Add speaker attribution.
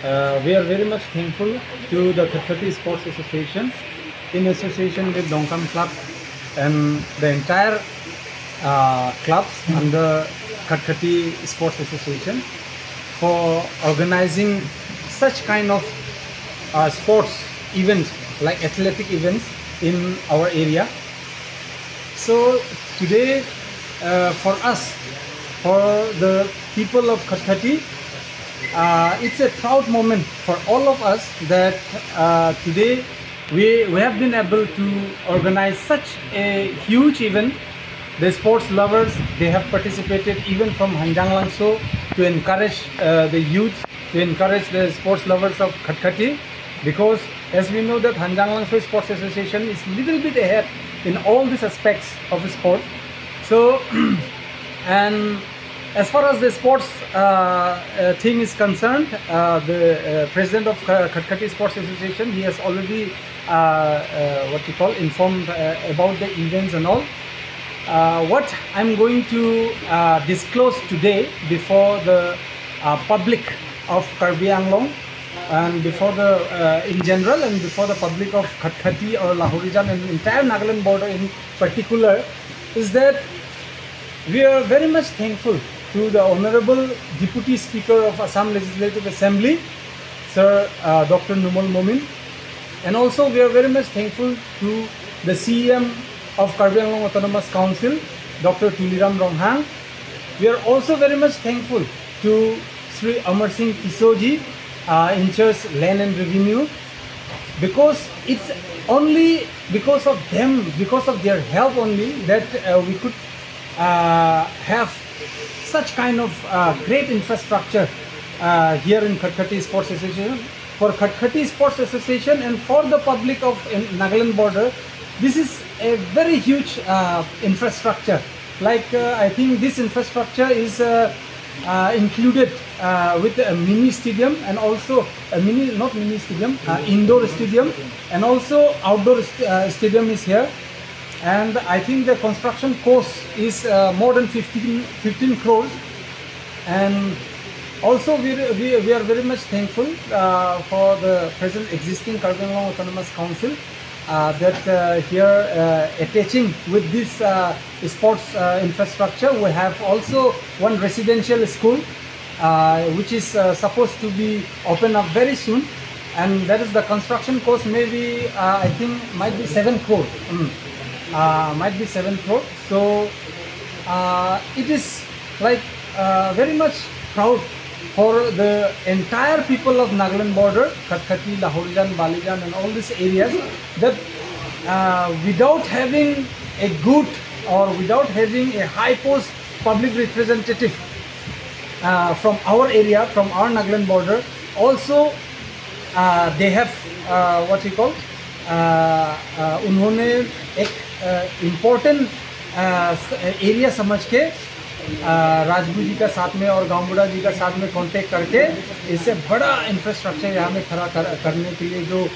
Speaker 1: We are very much thankful to the Khatkhati Sports Association in association with Dongkam Club and the entire clubs under Khatkhati Sports Association for organizing such kind of sports events like athletic events in our area. So today for us, for the people of Khatkhati, it's a proud moment for all of us that today we have been able to organize such a huge event. The sports lovers, they have participated even from Hanjang Langso to encourage the youth, to encourage the sports lovers of Khatkhati, because as we know that Hanjang Langso Sports Association is little bit ahead in all these aspects of sport. So and as far as the sports thing is concerned, the president of Khatkhati Sports Association, he has already informed about the events and all. What I'm going to disclose today before the public of Karbi Anglong and before the in general and before the public of Khatkhati or Lahorijan and entire Nagaland border in particular, is that we are very much thankful to the Honorable Deputy Speaker of Assam Legislative Assembly, Sir Dr. Numal Momin, and also we are very much thankful to the CM of Karbi Anglong Autonomous Council, Dr. Tuliram Ronghang. We are also very much thankful to Sri Amar Singh Kisoji, in charge Land and Revenue, because it's only because of them, because of their help only, that we could have such kind of great infrastructure here in Khatkhati Sports Association. For Khatkhati Sports Association and for the public of Nagaland border, this is a very huge infrastructure. Like I think this infrastructure is included with a mini stadium and also a indoor stadium, and also outdoor stadium is here. And I think the construction cost is more than 15 crores. And also we are very much thankful for the present existing Karbi Anglong Autonomous Council that here attaching with this sports infrastructure. We have also one residential school which is supposed to be open up very soon, and that is the construction cost maybe I think might be 7 crore. Might be 7 crore. So it is like very much proud for the entire people of Nagaland border, Khatkhati, Lahorijan, Balijan and all these areas, that without having a good or without having a high post public representative from our area, from our Nagaland border, also they have उन्होंने एक important area समझ के राजबू जी का साथ में और गांवबुढ़ा जी का साथ में कांटेक्ट करके इससे बड़ा इंफ्रास्ट्रक्चर यहाँ में खड़ा करने के लिए जो